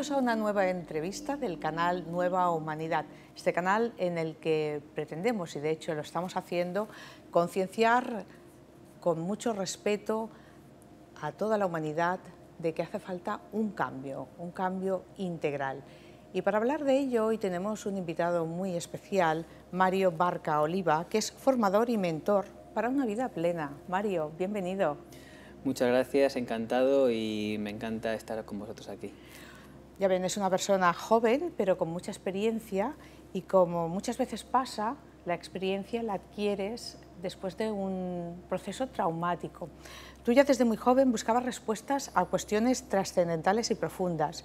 Bienvenidos a una nueva entrevista del canal Nueva Humanidad, este canal en el que pretendemos, y de hecho lo estamos haciendo, concienciar con mucho respeto a toda la humanidad de que hace falta un cambio integral. Y para hablar de ello hoy tenemos un invitado muy especial, Mario Barca Oliva, que es formador y mentor para una vida plena. Mario, bienvenido. Muchas gracias, encantado, y me encanta estar con vosotros aquí. Ya ven, es una persona joven, pero con mucha experiencia, y como muchas veces pasa, la experiencia la adquieres después de un proceso traumático. Tú ya desde muy joven buscabas respuestas a cuestiones trascendentales y profundas,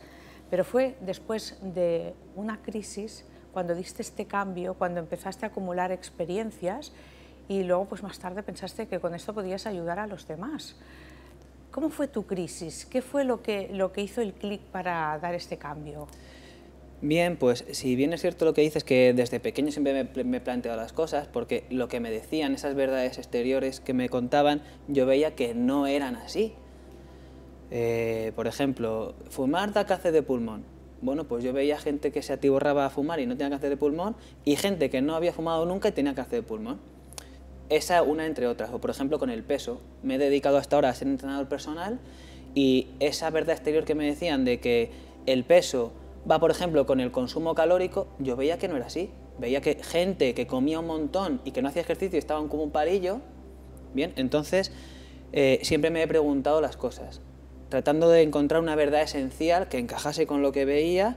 pero fue después de una crisis cuando diste este cambio, cuando empezaste a acumular experiencias y luego pues más tarde pensaste que con esto podías ayudar a los demás. ¿Cómo fue tu crisis? ¿Qué fue lo que hizo el clic para dar este cambio? Bien, pues si bien es cierto lo que dices, que desde pequeño siempre me he planteado las cosas, porque lo que me decían, esas verdades exteriores que me contaban, yo veía que no eran así. Por ejemplo, fumar da cáncer de pulmón. Bueno, pues yo veía gente que se atiborraba a fumar y no tenía cáncer de pulmón, y gente que no había fumado nunca y tenía cáncer de pulmón. Esa una entre otras. O por ejemplo con el peso. Me he dedicado hasta ahora a ser entrenador personal, y esa verdad exterior que me decían de que el peso va, por ejemplo, con el consumo calórico, yo veía que no era así. Veía que gente que comía un montón y que no hacía ejercicio y estaban como un palillo. Bien, entonces siempre me he preguntado las cosas, tratando de encontrar una verdad esencial que encajase con lo que veía,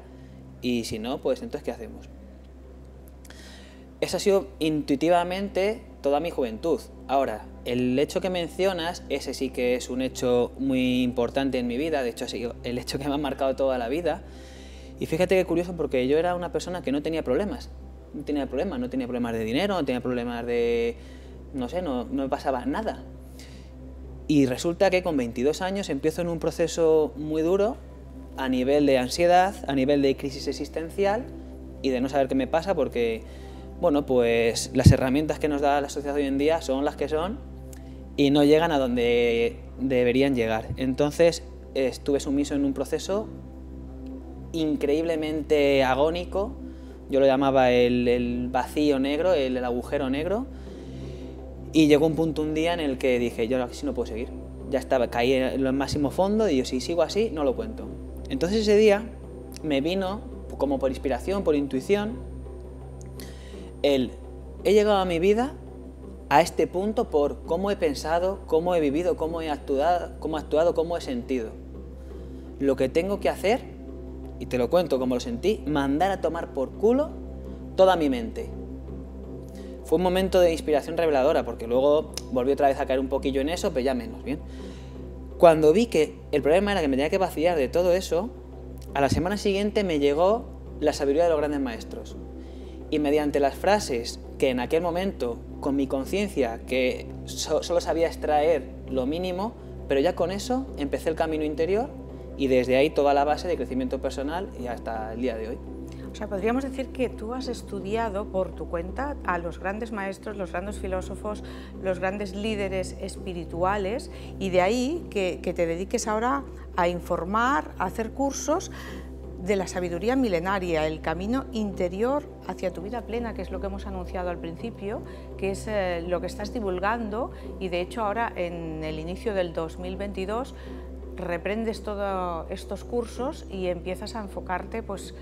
y si no, pues entonces ¿qué hacemos? Eso ha sido intuitivamente toda mi juventud. Ahora, el hecho que mencionas, ese sí que es un hecho muy importante en mi vida, de hecho ha sido el hecho que me ha marcado toda la vida. Y fíjate qué curioso, porque yo era una persona que no tenía problemas. No tenía problemas de dinero, no tenía problemas de... no sé, no me pasaba nada. Y resulta que con 22 años empiezo en un proceso muy duro a nivel de ansiedad, a nivel de crisis existencial y de no saber qué me pasa, porque, bueno, pues las herramientas que nos da la sociedad hoy en día son las que son y no llegan a donde deberían llegar. Entonces estuve sumiso en un proceso increíblemente agónico. Yo lo llamaba el vacío negro, el agujero negro. Y llegó un punto un día en el que dije, yo así no puedo seguir. Ya estaba, caí en el máximo fondo y yo, si sigo así, no lo cuento. Entonces ese día me vino, como por inspiración, por intuición, he llegado a mi vida a este punto por cómo he pensado, cómo he vivido, cómo he actuado, cómo he sentido. Lo que tengo que hacer, y te lo cuento como lo sentí, mandar a tomar por culo toda mi mente. Fue un momento de inspiración reveladora, porque luego volví otra vez a caer un poquillo en eso, pero ya menos, ¿bien? Cuando vi que el problema era que me tenía que vaciar de todo eso, a la semana siguiente me llegó la sabiduría de los grandes maestros. Y mediante las frases que en aquel momento, con mi conciencia, que solo sabía extraer lo mínimo, pero ya con eso empecé el camino interior, y desde ahí toda la base de crecimiento personal y hasta el día de hoy. O sea, podríamos decir que tú has estudiado por tu cuenta a los grandes maestros, los grandes filósofos, los grandes líderes espirituales, y de ahí que te dediques ahora a informar, a hacer cursos de la sabiduría milenaria, el camino interior hacia tu vida plena, que es lo que hemos anunciado al principio, que es lo que estás divulgando, y de hecho ahora en el inicio del 2022 reprendes todos estos cursos y empiezas a enfocarte pues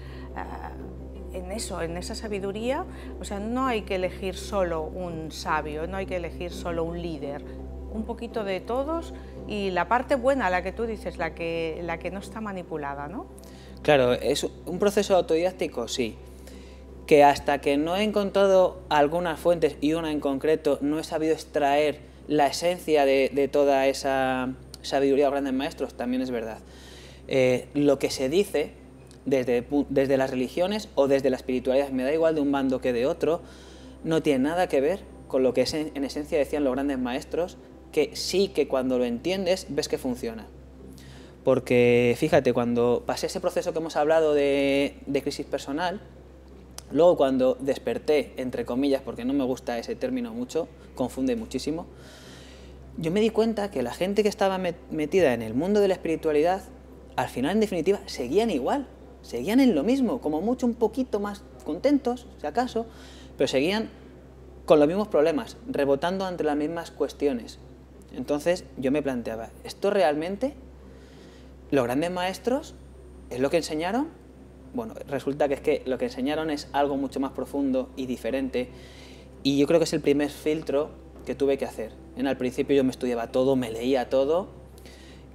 en eso, en esa sabiduría. O sea, no hay que elegir solo un sabio, no hay que elegir solo un líder, un poquito de todos, y la parte buena, la que tú dices, la que no está manipulada, ¿no? Claro, es un proceso autodidáctico, sí, que hasta que no he encontrado algunas fuentes, y una en concreto, no he sabido extraer la esencia de toda esa sabiduría de los grandes maestros, también es verdad. Lo que se dice desde las religiones o desde la espiritualidad, me da igual de un bando que de otro, no tiene nada que ver con lo que en esencia decían los grandes maestros, que sí que cuando lo entiendes ves que funciona. Porque fíjate, cuando pasé ese proceso que hemos hablado de crisis personal, luego cuando desperté, entre comillas, porque no me gusta ese término mucho, confunde muchísimo, yo me di cuenta que la gente que estaba metida en el mundo de la espiritualidad, al final, en definitiva, seguían igual. seguían en lo mismo, como mucho un poquito más contentos, si acaso, pero seguían con los mismos problemas, rebotando ante las mismas cuestiones. Entonces yo me planteaba, ¿esto realmente, los grandes maestros, es lo que enseñaron? Bueno, resulta que es que lo que enseñaron es algo mucho más profundo y diferente, y yo creo que es el primer filtro que tuve que hacer. Al principio yo me estudiaba todo, me leía todo,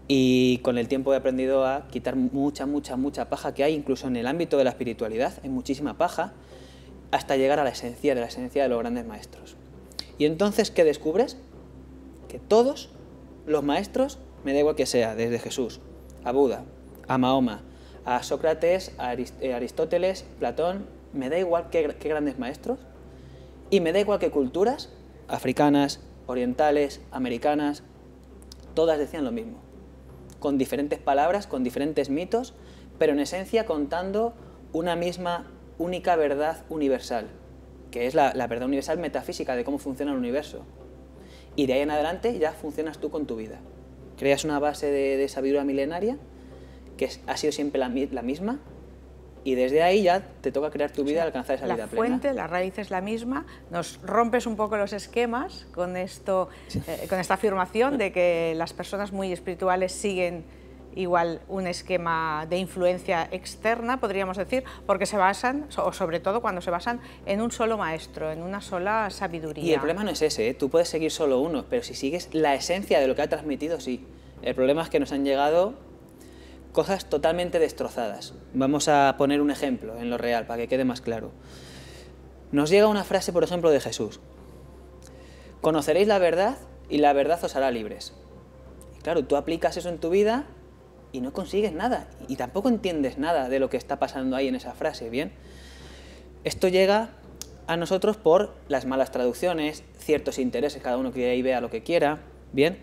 y con el tiempo he aprendido a quitar mucha paja que hay, incluso en el ámbito de la espiritualidad, hay muchísima paja, hasta llegar a la esencia de los grandes maestros. Y entonces, ¿qué descubres? Que todos los maestros, me da igual que sea, desde Jesús, a Buda, a Mahoma, a Sócrates, a Aristóteles, Platón, me da igual qué grandes maestros, y me da igual qué culturas, africanas, orientales, americanas, todas decían lo mismo, con diferentes palabras, con diferentes mitos, pero en esencia contando una misma única verdad universal, que es la verdad universal metafísica de cómo funciona el universo. Y de ahí en adelante ya funcionas tú con tu vida. Creas una base de sabiduría milenaria que ha sido siempre la misma, y desde ahí ya te toca crear tu vida, alcanzar esa vida plena. La fuente, la raíz es la misma. Nos rompes un poco los esquemas con esto, con esta afirmación de que las personas muy espirituales siguen igual un esquema de influencia externa, podríamos decir, porque se basan, o sobre todo cuando se basan en un solo maestro, en una sola sabiduría. Y el problema no es ese, ¿eh? Tú puedes seguir solo uno, pero si sigues la esencia de lo que ha transmitido, sí. El problema es que nos han llegado cosas totalmente destrozadas. Vamos a poner un ejemplo en lo real, para que quede más claro. Nos llega una frase, por ejemplo, de Jesús. Conoceréis la verdad y la verdad os hará libres. Y claro, tú aplicas eso en tu vida y no consigues nada, y tampoco entiendes nada de lo que está pasando ahí en esa frase, ¿bien? Esto llega a nosotros por las malas traducciones, ciertos intereses, cada uno que ahí vea lo que quiera, ¿bien?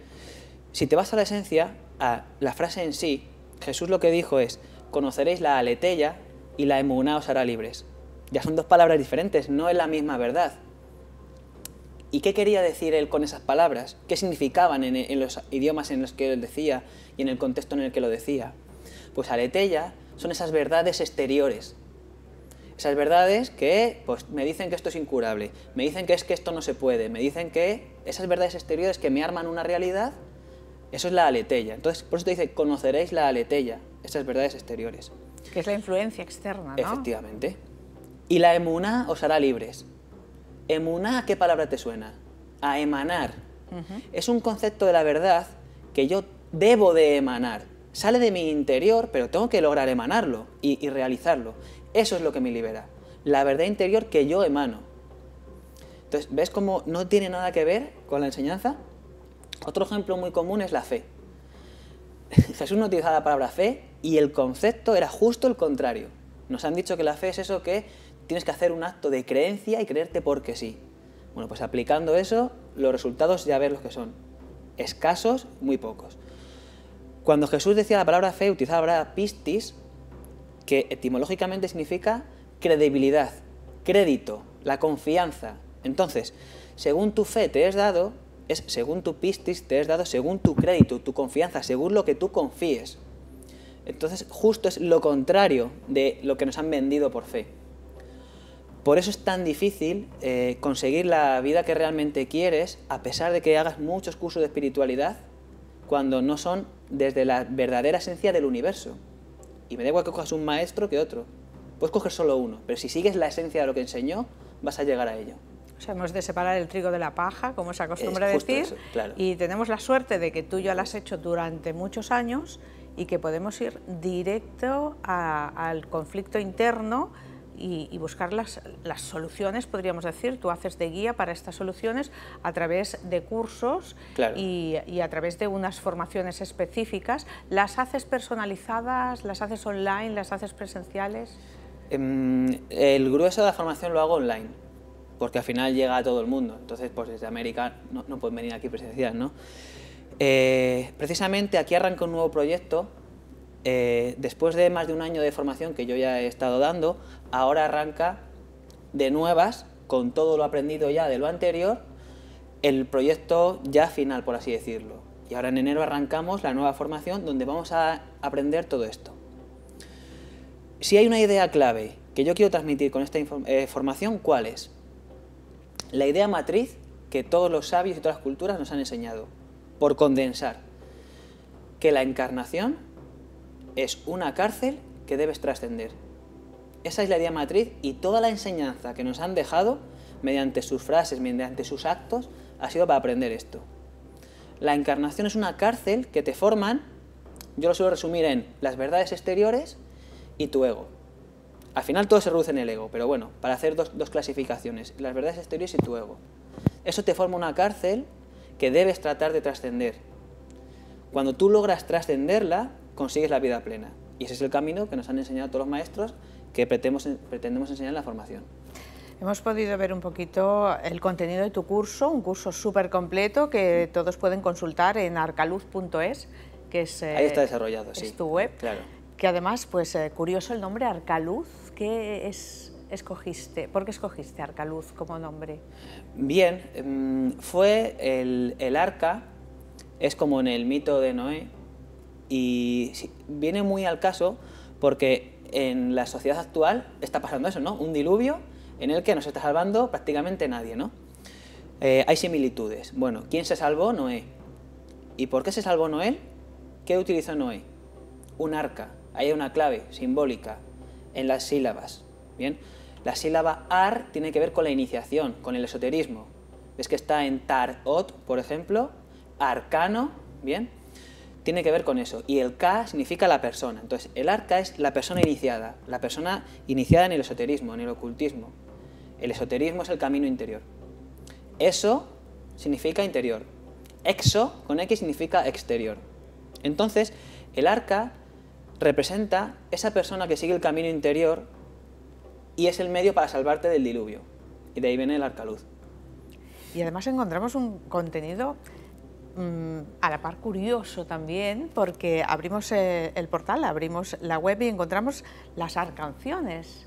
Si te vas a la esencia, a la frase en sí, Jesús lo que dijo es, conoceréis la aletheia y la emuná os hará libres. Ya son dos palabras diferentes, no es la misma verdad. ¿Y qué quería decir él con esas palabras? ¿Qué significaban en los idiomas en los que él decía y en el contexto en el que lo decía? Pues aletheia son esas verdades exteriores. Esas verdades que pues, me dicen que esto es incurable, me dicen que esto no se puede, me dicen que esas verdades exteriores que me arman una realidad, eso es la aletheia. Entonces, por eso te dice, conoceréis la aletheia, esas verdades exteriores. Que es la influencia externa, ¿no? Efectivamente. Y la emuná os hará libres. Emuná, ¿a qué palabra te suena? A emanar. Es un concepto de la verdad que yo debo de emanar. Sale de mi interior, pero tengo que lograr emanarlo y realizarlo. Eso es lo que me libera. La verdad interior que yo emano. Entonces, ¿ves cómo no tiene nada que ver con la enseñanza? Otro ejemplo muy común es la fe. Jesús no utilizaba la palabra fe y el concepto era justo el contrario. Nos han dicho que la fe es eso que tienes que hacer un acto de creencia y creerte porque sí. Bueno, pues aplicando eso, los resultados ya ves los que son. Escasos, muy pocos. Cuando Jesús decía la palabra fe, utilizaba la palabra pistis, que etimológicamente significa credibilidad, crédito, la confianza. Entonces, según tu fe te es dado, es según tu pistis te es dado, según tu crédito, tu confianza, según lo que tú confíes. Entonces, justo es lo contrario de lo que nos han vendido por fe. Por eso es tan difícil conseguir la vida que realmente quieres, a pesar de que hagas muchos cursos de espiritualidad, cuando no son desde la verdadera esencia del universo. Y me da igual que cojas un maestro que otro. Puedes coger solo uno, pero si sigues la esencia de lo que enseñó, vas a llegar a ello. O sea, hemos de separar el trigo de la paja, como se acostumbra a decir, eso, claro. Y tenemos la suerte de que tú ya lo has hecho durante muchos años y que podemos ir directo al conflicto interno y buscar las soluciones, podríamos decir. Tú haces de guía para estas soluciones a través de cursos, claro, y a través de unas formaciones específicas. ¿Las haces personalizadas, las haces online, las haces presenciales? El grueso de la formación lo hago online, porque al final llega a todo el mundo. Entonces, pues desde América no pueden venir aquí presencial, ¿no? Precisamente aquí arranca un nuevo proyecto. Después de más de un año de formación que yo ya he estado dando, ahora arranca de nuevas, con todo lo aprendido ya de lo anterior, el proyecto ya final, por así decirlo. Y ahora en enero arrancamos la nueva formación donde vamos a aprender todo esto. Si hay una idea clave que yo quiero transmitir con esta formación, ¿cuál es? La idea matriz que todos los sabios y todas las culturas nos han enseñado, por condensar, que la encarnación es una cárcel que debes trascender. Esa es la idea matriz y toda la enseñanza que nos han dejado, mediante sus frases, mediante sus actos, ha sido para aprender esto. La encarnación es una cárcel que te forman, yo lo suelo resumir en las verdades exteriores y tu ego. Al final todo se reduce en el ego, pero bueno, para hacer dos clasificaciones, las verdades exteriores y tu ego. Eso te forma una cárcel que debes tratar de trascender. Cuando tú logras trascenderla, consigues la vida plena. Y ese es el camino que nos han enseñado todos los maestros que pretendemos enseñar en la formación. Hemos podido ver un poquito el contenido de tu curso, un curso súper completo que todos pueden consultar en arcaluz.es, que es... Ahí está desarrollado, sí. Es tu web. Claro. Que además, pues curioso el nombre Arcaluz. ¿Qué escogiste? ¿Por qué escogiste Arcaluz como nombre? Bien, fue el arca, es como en el mito de Noé, y viene muy al caso porque en la sociedad actual está pasando eso, ¿no? Un diluvio en el que no se está salvando prácticamente nadie, ¿no? Hay similitudes. Bueno, ¿quién se salvó? Noé. ¿Y por qué se salvó Noé? ¿Qué utilizó Noé? Un arca. Hay una clave simbólica en las sílabas. Bien, la sílaba ar tiene que ver con la iniciación, con el esoterismo. Ves que está en tarot, por ejemplo, arcano, bien, tiene que ver con eso. Y el K significa la persona. Entonces, el arca es la persona iniciada en el esoterismo, en el ocultismo. El esoterismo es el camino interior. Eso significa interior. Exo, con X, significa exterior. Entonces, el arca representa esa persona que sigue el camino interior y es el medio para salvarte del diluvio. Y de ahí viene el arcaluz. Y además encontramos un contenido a la par curioso también, porque abrimos el portal, abrimos la web y encontramos las arcanciones,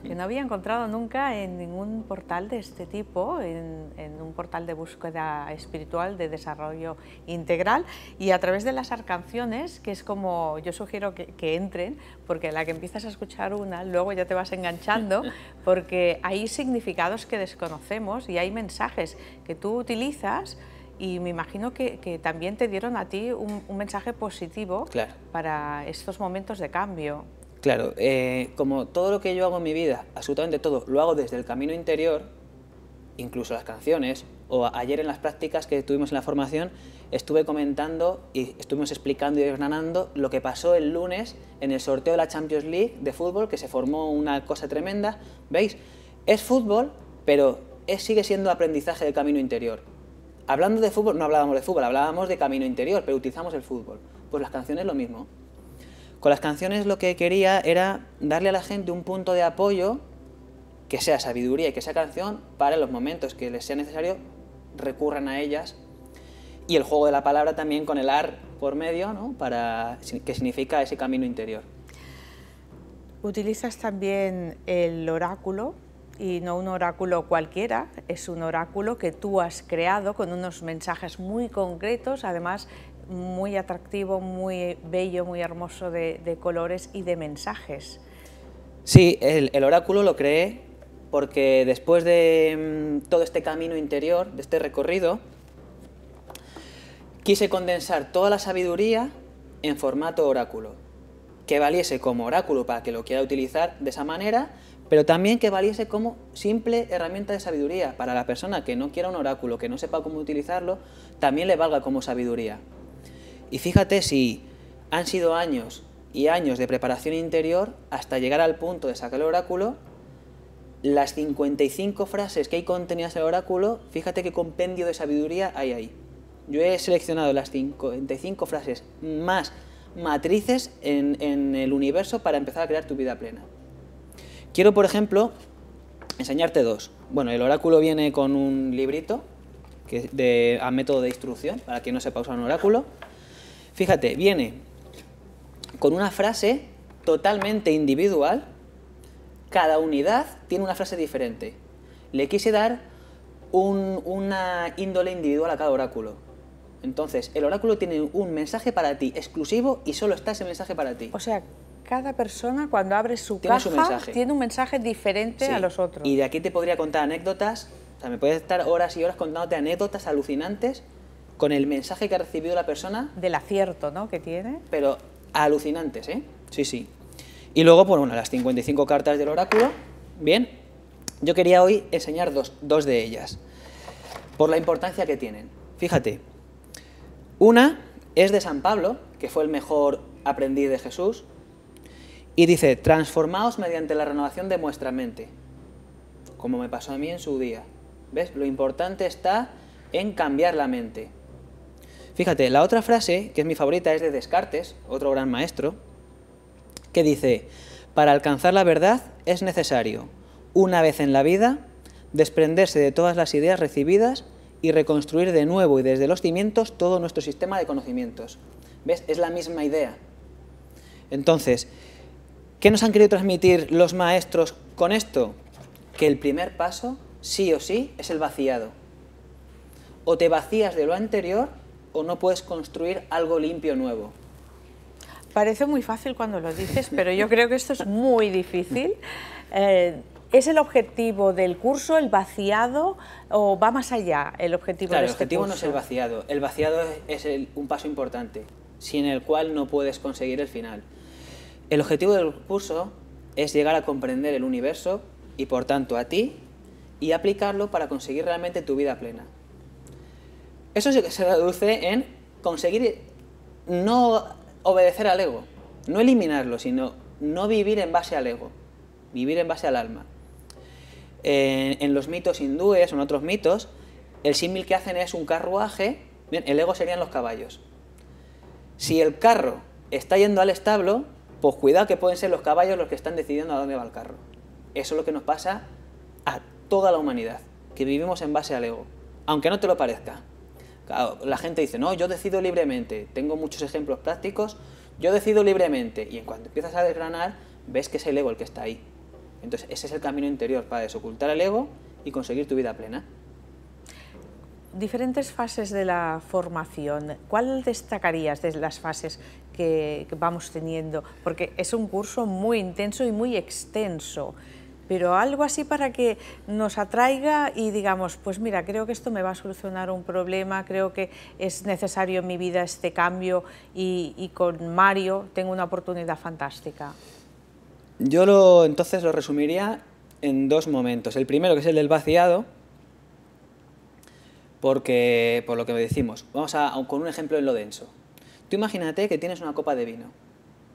que no había encontrado nunca en ningún portal de este tipo, en un portal de búsqueda espiritual, de desarrollo integral, y a través de las arcanciones, que es como yo sugiero que entren, porque a la que empiezas a escuchar una, luego ya te vas enganchando, porque hay significados que desconocemos y hay mensajes que tú utilizas. Y me imagino que también te dieron a ti un mensaje positivo, claro, para estos momentos de cambio. Claro, como todo lo que yo hago en mi vida, absolutamente todo, lo hago desde el camino interior, incluso las canciones, o ayer en las prácticas que tuvimos en la formación, estuve comentando y estuvimos explicando y desgranando lo que pasó el lunes en el sorteo de la Champions League de fútbol, que se formó una cosa tremenda. ¿Veis? Es fútbol, pero sigue siendo aprendizaje del camino interior. Hablando de fútbol, no hablábamos de fútbol, hablábamos de camino interior, pero utilizamos el fútbol. Pues las canciones lo mismo. Con las canciones lo que quería era darle a la gente un punto de apoyo que sea sabiduría y que sea canción para los momentos que les sea necesario recurran a ellas. Y el juego de la palabra también con el ar por medio, ¿no? Que significa ese camino interior. Utilizas también el oráculo, y no un oráculo cualquiera, es un oráculo que tú has creado con unos mensajes muy concretos, además muy atractivo, muy bello, muy hermoso de colores y de mensajes. Sí, el oráculo lo creé porque después de todo este camino interior, de este recorrido, quise condensar toda la sabiduría en formato oráculo, que valiese como oráculo para que lo quiera utilizar de esa manera, pero también que valiese como simple herramienta de sabiduría para la persona que no quiera un oráculo, que no sepa cómo utilizarlo, también le valga como sabiduría. Y fíjate si han sido años y años de preparación interior hasta llegar al punto de sacar el oráculo, las 55 frases que hay contenidas en el oráculo, fíjate qué compendio de sabiduría hay ahí. Yo he seleccionado las 55 frases más matrices en el universo para empezar a crear tu vida plena. Quiero, por ejemplo, enseñarte dos. Bueno, el oráculo viene con un librito a método de instrucción, para quien no sepa usar un oráculo. Fíjate, viene con una frase totalmente individual. Cada unidad tiene una frase diferente. Le quise dar una índole individual a cada oráculo. Entonces, el oráculo tiene un mensaje para ti, exclusivo, y solo está ese mensaje para ti. O sea, cada persona cuando abre su Tiene caja su mensaje. tiene un mensaje diferente Sí. a los otros. Y de aquí te podría contar anécdotas, o sea, me puedes estar horas y horas contándote anécdotas alucinantes con el mensaje que ha recibido la persona, Del acierto, ¿no?, que tiene. pero alucinantes, ¿eh? Sí, sí. Y luego, pues bueno, las 55 cartas del oráculo. Bien, yo quería hoy enseñar dos de ellas, por la importancia que tienen. Fíjate, una es de San Pablo, que fue el mejor aprendiz de Jesús, y dice: transformaos mediante la renovación de vuestra mente, como me pasó a mí en su día. ¿Ves? Lo importante está en cambiar la mente. Fíjate, la otra frase, que es mi favorita, es de Descartes, otro gran maestro, que dice: para alcanzar la verdad es necesario, una vez en la vida, desprenderse de todas las ideas recibidas y reconstruir de nuevo y desde los cimientos todo nuestro sistema de conocimientos. ¿Ves? Es la misma idea. Entonces, ¿qué nos han querido transmitir los maestros con esto? Que el primer paso, sí o sí, es el vaciado. O te vacías de lo anterior o no puedes construir algo limpio nuevo. Parece muy fácil cuando lo dices, pero yo creo que esto es muy difícil. ¿Es el objetivo del curso el vaciado o va más allá el objetivo Claro, de el este objetivo curso? no es el vaciado. El vaciado es un paso importante, sin el cual no puedes conseguir el final. El objetivo del curso es llegar a comprender el universo y, por tanto, a ti, y aplicarlo para conseguir realmente tu vida plena. Eso se reduce en conseguir no obedecer al ego, no eliminarlo, sino no vivir en base al ego, vivir en base al alma. En los mitos hindúes o en otros mitos, el símil que hacen es un carruaje. Bien, el ego serían los caballos. Si el carro está yendo al establo, pues cuidado que pueden ser los caballos los que están decidiendo a dónde va el carro. Eso es lo que nos pasa a toda la humanidad, que vivimos en base al ego, aunque no te lo parezca. Claro, la gente dice: no, yo decido libremente. Tengo muchos ejemplos prácticos. Yo decido libremente. Y en cuanto empiezas a desgranar, ves que es el ego el que está ahí. Entonces, ese es el camino interior para desocultar el ego y conseguir tu vida plena. Diferentes fases de la formación. ¿Cuál destacarías de las fases que vamos teniendo? Porque es un curso muy intenso y muy extenso, pero algo así para que nos atraiga y digamos: pues mira, creo que esto me va a solucionar un problema, creo que es necesario en mi vida este cambio y con Mario tengo una oportunidad fantástica. Yo entonces lo resumiría en dos momentos. El primero, que es el del vaciado, porque, por lo que decimos, vamos con un ejemplo en lo denso. Tú imagínate que tienes una copa de vino,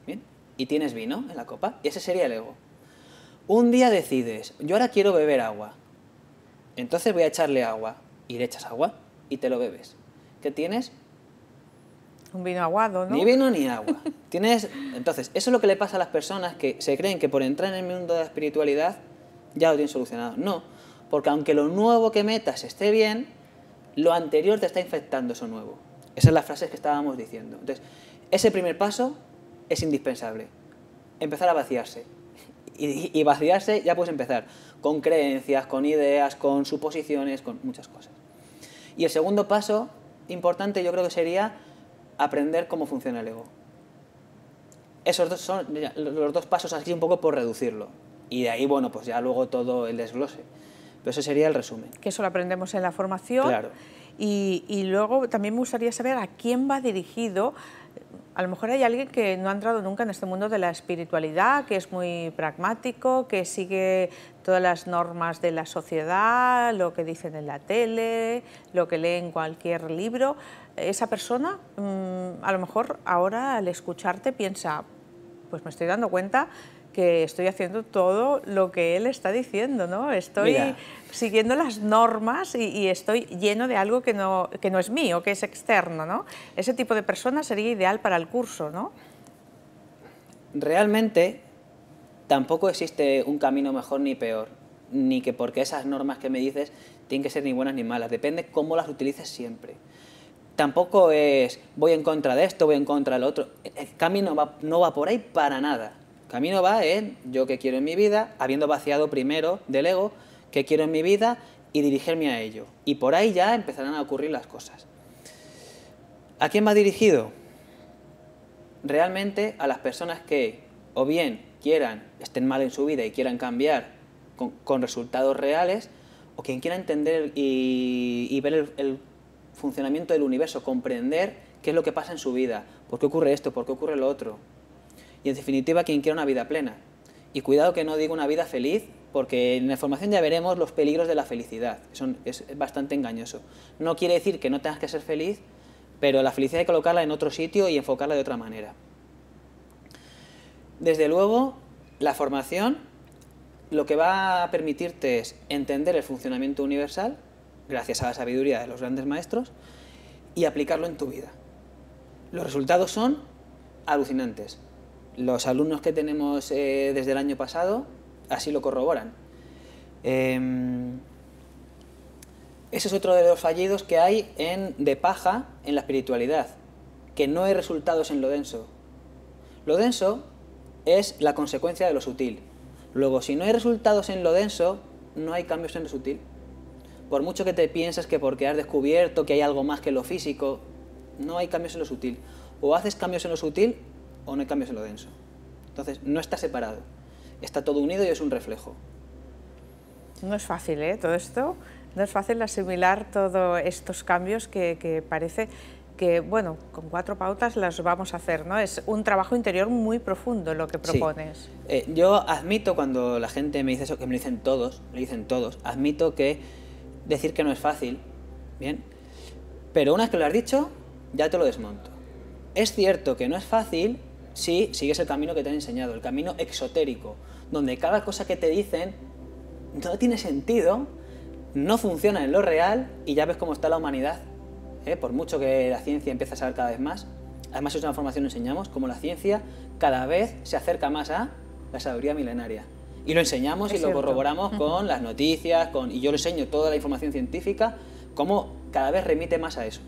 ¿bien? Y tienes vino en la copa, y ese sería el ego. Un día decides: yo ahora quiero beber agua, entonces voy a echarle agua, y le echas agua, y te lo bebes. ¿Qué tienes? Un vino aguado, ¿no? Ni vino ni agua. Entonces, eso es lo que le pasa a las personas que se creen que por entrar en el mundo de la espiritualidad ya lo tienen solucionado. No, porque aunque lo nuevo que metas esté bien, lo anterior te está infectando eso nuevo. Esas son las frases que estábamos diciendo. Entonces, ese primer paso es indispensable. Empezar a vaciarse. Y vaciarse ya puedes empezar con creencias, con ideas, con suposiciones, con muchas cosas. Y el segundo paso importante yo creo que sería aprender cómo funciona el ego. Esos dos son los dos pasos así un poco por reducirlo. Y de ahí, bueno, pues ya luego todo el desglose. Pero ese sería el resumen. Que eso lo aprendemos en la formación. Claro. Y luego también me gustaría saber a quién va dirigido. A lo mejor hay alguien que no ha entrado nunca en este mundo de la espiritualidad, que es muy pragmático, que sigue todas las normas de la sociedad, lo que dicen en la tele, lo que lee en cualquier libro. Esa persona, a lo mejor ahora al escucharte piensa: pues me estoy dando cuenta que estoy haciendo todo lo que él está diciendo, ¿no? Estoy siguiendo las normas y estoy lleno de algo que no es mío, que es externo, ¿no? Ese tipo de persona sería ideal para el curso, ¿no? Realmente tampoco existe un camino mejor ni peor, ni que porque esas normas que me dices tienen que ser ni buenas ni malas, depende cómo las utilices siempre. Tampoco es voy en contra de esto, voy en contra de lo otro. El camino no va por ahí para nada. El camino va en yo qué quiero en mi vida, habiendo vaciado primero del ego, qué quiero en mi vida y dirigirme a ello. Y por ahí ya empezarán a ocurrir las cosas. ¿A quién va dirigido? Realmente a las personas que o bien estén mal en su vida y quieran cambiar con resultados reales, o quien quiera entender y ver el funcionamiento del universo, comprender qué es lo que pasa en su vida, por qué ocurre esto, por qué ocurre lo otro. Y en definitiva, quien quiera una vida plena. Y cuidado que no digo una vida feliz, porque en la formación ya veremos los peligros de la felicidad. Es bastante engañoso. No quiere decir que no tengas que ser feliz, pero la felicidad hay que colocarla en otro sitio y enfocarla de otra manera. Desde luego, la formación lo que va a permitirte es entender el funcionamiento universal, gracias a la sabiduría de los grandes maestros, y aplicarlo en tu vida. Los resultados son alucinantes. Los alumnos que tenemos desde el año pasado así lo corroboran. Ese es otro de los fallidos que hay de paja en la espiritualidad, que no hay resultados en lo denso. Lo denso es la consecuencia de lo sutil. Luego, si no hay resultados en lo denso, no hay cambios en lo sutil. Por mucho que te pienses que porque has descubierto que hay algo más que lo físico, no hay cambios en lo sutil. O haces cambios en lo sutil o no hay cambios en lo denso. Entonces, no está separado. Está todo unido y es un reflejo. No es fácil, todo esto. No es fácil asimilar todos estos cambios que parece que, bueno, con 4 pautas las vamos a hacer, ¿no? Es un trabajo interior muy profundo lo que propones. Sí. Yo admito cuando la gente me dice eso, que me lo dicen todos, admito que decir que no es fácil, ¿bien? Pero una vez que lo has dicho, ya te lo desmonto. Es cierto que no es fácil si sigues el camino que te han enseñado, el camino exotérico, donde cada cosa que te dicen no tiene sentido, no funciona en lo real y ya ves cómo está la humanidad. Por mucho que la ciencia empiece a saber cada vez más, además es una formación que enseñamos, como la ciencia cada vez se acerca más a la sabiduría milenaria. Y lo enseñamos y lo corroboramos con las noticias, y yo le enseño toda la información científica, cómo cada vez remite más a eso.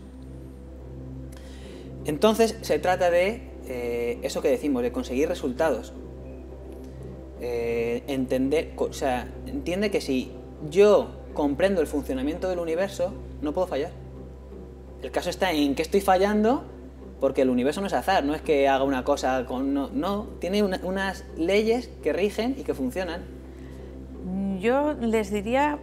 Entonces se trata de eso que decimos, de conseguir resultados. Entiende que si yo comprendo el funcionamiento del universo, no puedo fallar. El caso está en que estoy fallando, porque el universo no es azar, no es que haga una cosa con... No, tiene unas leyes que rigen y que funcionan. Yo les diría,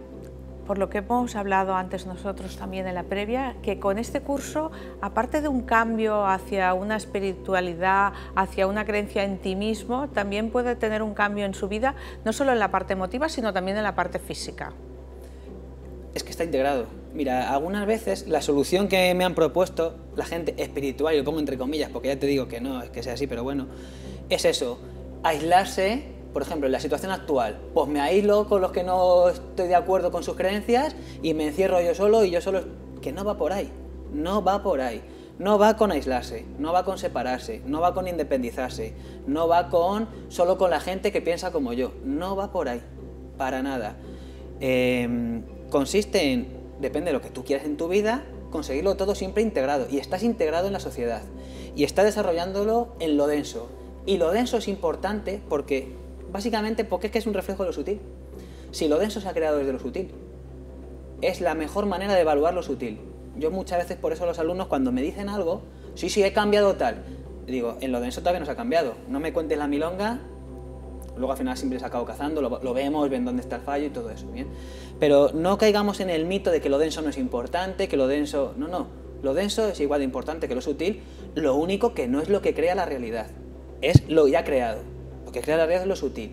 por lo que hemos hablado antes nosotros también en la previa, que con este curso, aparte de un cambio hacia una espiritualidad, hacia una creencia en ti mismo, también puede tener un cambio en su vida, no solo en la parte emotiva, sino también en la parte física. Es que está integrado. Mira, algunas veces la solución que me han propuesto la gente espiritual, y lo pongo entre comillas porque ya te digo que no es que sea así, pero bueno, es eso, aislarse, por ejemplo, en la situación actual, pues me aíslo con los que no estoy de acuerdo con sus creencias y me encierro yo solo y yo solo... Que no va por ahí, no va por ahí. No va con aislarse, no va con separarse, no va con independizarse, no va solo con la gente que piensa como yo, no va por ahí, para nada. Consiste en, depende de lo que tú quieras en tu vida, conseguirlo todo siempre integrado, y estás integrado en la sociedad, y estás desarrollándolo en lo denso. Y lo denso es importante básicamente porque es que es un reflejo de lo sutil. Si lo denso se ha creado desde lo sutil, es la mejor manera de evaluar lo sutil. Yo muchas veces, por eso los alumnos cuando me dicen algo, sí, he cambiado tal, digo, en lo denso todavía no se ha cambiado, no me cuentes la milonga. Luego al final siempre se acabo cazando, lo vemos, ven dónde está el fallo y todo eso, ¿bien? Pero no caigamos en el mito de que lo denso no es importante, que lo denso... No, lo denso es igual de importante que lo sutil, lo único que no es lo que crea la realidad, es lo ya creado. Lo que crea la realidad es lo sutil,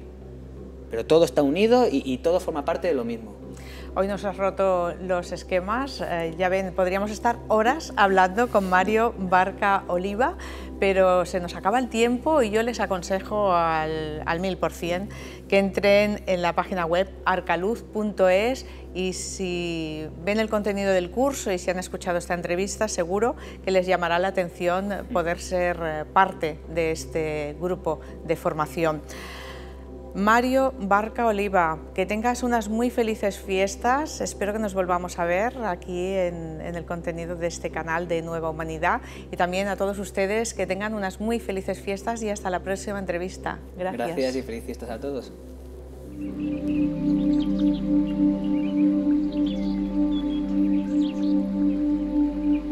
pero todo está unido y todo forma parte de lo mismo. Hoy nos has roto los esquemas, ya ven, podríamos estar horas hablando con Mario Barca Oliva, pero se nos acaba el tiempo y yo les aconsejo al 1000% que entren en la página web arcaluz.es y si ven el contenido del curso y si han escuchado esta entrevista, seguro que les llamará la atención poder ser parte de este grupo de formación. Mario Barca Oliva, que tengas unas muy felices fiestas, espero que nos volvamos a ver aquí en el contenido de este canal de Nueva Humanidad y también a todos ustedes que tengan unas muy felices fiestas y hasta la próxima entrevista. Gracias. Gracias y felices fiestas a todos.